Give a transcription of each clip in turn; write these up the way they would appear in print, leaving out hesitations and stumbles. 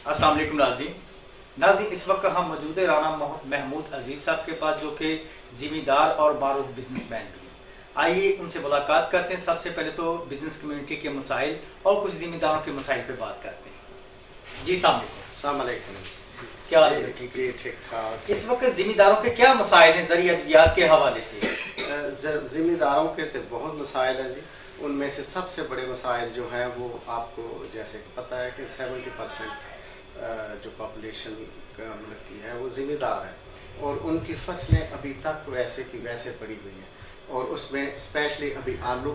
अस्सलाम वालेकुम नाज़रीन, इस वक्त हम मौजूद है राना महमूद अजीज़ साहब के पास, जो कि ज़िम्मेदार और मारूफ बिजनेसमैन भी हैं। आइए उनसे मुलाकात करते हैं। सबसे पहले तो बिजनेस कम्युनिटी के मसाइल और कुछ ज़िम्मेदारों के मसाइल पे बात करते हैं। जी अस्सलाम वालेकुम। क्या हाल है? ठीक ठाक। इस वक्त ज़िम्मेदारों के क्या मसाइल हैं ज़रिए अद्वियात के हवाले से? ज़िम्मेदारों के तो बहुत मसाइल हैं जी। उनमें से सबसे बड़े मसाइल जो हैं वो आपको जैसे कि पता है कि 70% जो पॉपुलेशन का मतलब की है वो ज़िम्मेदार है, और उनकी फसलें अभी तक वैसे की वैसे पड़ी हुई हैं, और उसमें स्पेशली अभी आलू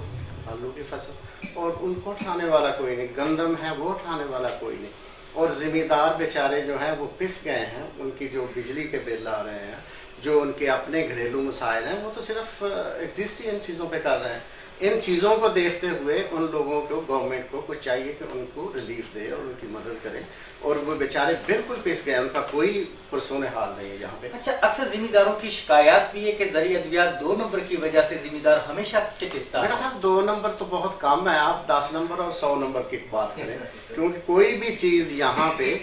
की फसल, और उनको उठाने वाला कोई नहीं। गंदम है वो उठाने वाला कोई नहीं, और ज़िम्मेदार बेचारे जो हैं वो पिस गए हैं। उनकी जो बिजली के बिल आ रहे हैं, जो उनके अपने घरेलू मसाइल हैं, वो तो सिर्फ एग्जिस्ट ही इन चीज़ों पे कर रहे हैं। इन चीज़ों को देखते हुए उन लोगों को, गवर्नमेंट को कुछ चाहिए कि उनको रिलीफ दे और उनकी मदद करें, और वो बेचारे बिल्कुल पिस गए, उनका कोई पुरसून हाल नहीं है यहाँ पे। अच्छा, अक्सर ज़िम्मेदारों की शिकायत भी है कि ज़रिए अद्वियात 2 नंबर की वजह से ज़िम्मेदार हमेशा से पिसता है। मेरा ख्याल 2 नंबर तो बहुत कम है, आप 10 नंबर और 100 नंबर की बात करें, क्योंकि कोई भी चीज़ यहाँ पे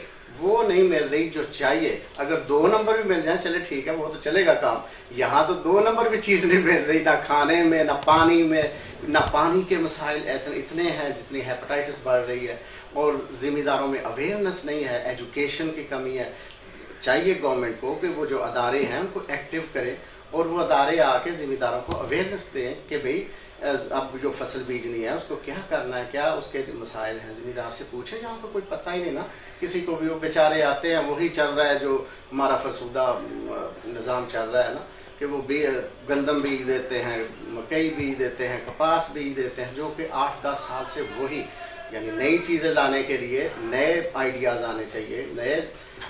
वो नहीं मिल रही जो चाहिए। अगर 2 नंबर भी मिल जाए चले ठीक है, वो तो चलेगा काम। यहाँ तो 2 नंबर भी चीज़ नहीं मिल रही, ना खाने में, ना पानी में, ना पानी के मसाइल इतने हैं जितनी हेपेटाइटिस बढ़ रही है, और ज़िम्मेदारों में अवेयरनेस नहीं है, एजुकेशन की कमी है। चाहिए गवर्नमेंट को कि वो जो अदारे हैं उनको एक्टिव करें, और वो अदारे आके ज़िम्मेदारों को अवेयरनेस दें कि भाई अब जो फसल बीजनी है उसको क्या करना है, क्या उसके मसाइल हैं। ज़िम्मेदार से पूछें, जहाँ तो कोई पता ही नहीं ना किसी को भी। वो बेचारे आते हैं, वही चल रहा है जो हमारा फरसुदा निज़ाम चल रहा है ना, कि वो गंदम बीज देते हैं, मकई बीज देते हैं, कपास बीज देते हैं, जो कि 8-10 साल से वही, यानी नई चीज़ें लाने के लिए नए आइडियाज़ आने चाहिए, नए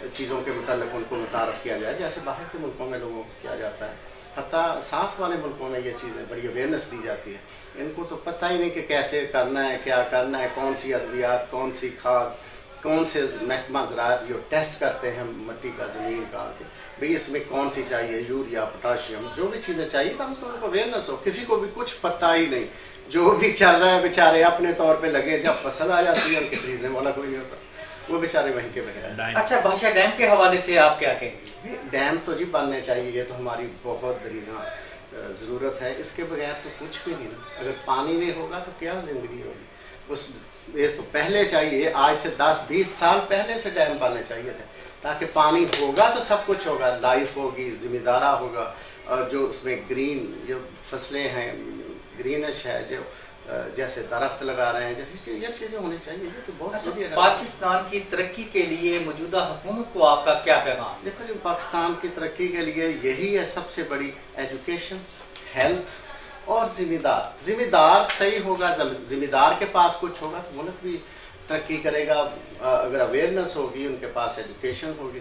चीज़ों के मतलब उनको मुतारफ़ किया जाए, जैसे बाहर के मुल्कों में लोगों को किया जाता है। हत्ता साथ वाले मुल्कों में ये चीज़ें बड़ी अवेयरनेस दी जाती है। इनको तो पता ही नहीं कि कैसे करना है, क्या करना है, कौन सी अद्वियात, कौन सी खाद, कौन से महकमा ज़राअत जो टेस्ट करते हैं मिट्टी का, ज़मीन का, भाई इसमें कौन सी चाहिए, यूरिया, पोटाशियम, जो भी चीज़ें चाहिए, कम से कम उनको अवेयरनेस हो। किसी को भी कुछ पता ही नहीं, जो भी चल रहा है बेचारे अपने तौर पे लगे, जब फसल आ जाती है उनके खरीदने वाला कोई नहीं होता, वो बेचारे वहीं के बगैर। अच्छा, भाषा डैम के हवाले से आप क्या कहेंगे? डैम तो जी बनने चाहिए, ये तो हमारी बहुत दरीना ज़रूरत है। इसके बगैर तो कुछ भी नहीं ना। अगर पानी नहीं होगा तो क्या ज़िंदगी होगी। उस ये तो पहले चाहिए, आज से 10-20 साल पहले से डैम बनने चाहिए थे, ताकि पानी होगा तो सब कुछ होगा, लाइफ होगी, ज़िम्मेदारा होगा, और जो उसमें ग्रीन जो फसलें हैं, ग्रीनिश है, जो जैसे दरख्त लगा रहे हैं, जैसे ये चीज़ें होनी चाहिए। ये तो बहुत अच्छा, पाकिस्तान की तरक्की के लिए मौजूदा हुकूमत को आपका क्या पैगाम? देखो जी, पाकिस्तान की तरक्की के लिए यही है सबसे बड़ी, एजुकेशन, हेल्थ और ज़िम्मेदार सही होगा। ज़िम्मेदार के पास कुछ होगा तो मुल्क भी तरक्की करेगा। अगर अवेयरनेस होगी, उनके पास एजुकेशन होगी,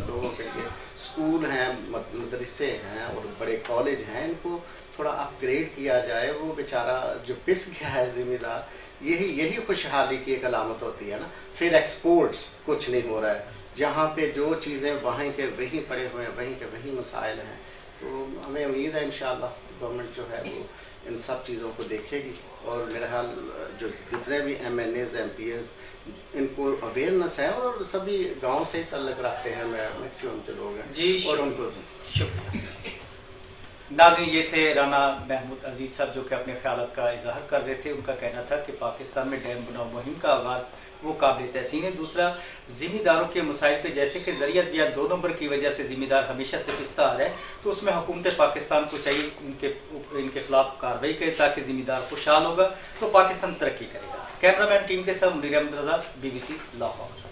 लोगों के लिए स्कूल हैं, मदरसे हैं और बड़े कॉलेज हैं, इनको थोड़ा अपग्रेड किया जाए। वो बेचारा जो पिस गया है ज़िम्मेदार, यही खुशहाली की एक अलामत होती है ना। फिर एक्सपोर्ट्स कुछ नहीं हो रहा है, जहाँ पे जो चीज़ें वहीं के वहीं पड़े हुए हैं, वहीं के वहीं मसाइल हैं। तो हमें उम्मीद है इंशाअल्लाह गवर्नमेंट जो है वो इन सब चीज़ों को देखेगी, और मेरा ख्याल जो जितने भी MNAs MPs इनको अवेयरनेस है, और सभी गांव से ही तल्लुक़ रखते हैं मैक्सिमम जो लोग हैं जी, और उनको शुक्रिया। नाज़रीन, ये थे राना महमूद अजीज़ साहब, जो कि अपने ख्यालात का इजहार कर रहे थे। उनका कहना था कि पाकिस्तान में डैम बनाओ मुहिम का आगाज़ वो काबिल तहसीन है। दूसरा, ज़िम्मेदारों के मसाइल पे, जैसे कि ज़रिए अद्वियात 2 नंबर की वजह से ज़िम्मेदार हमेशा से पिसता आ रहा है, तो उसमें हुकूमत पाकिस्तान को चाहिए इनके खिलाफ कार्रवाई करे, ताकि ज़िम्मेदार खुशहाल होगा तो पाकिस्तान तरक्की करेगा। कैमरामैन टीम के साथ मुनीर अहमद रज़ा, BBC लाहौर।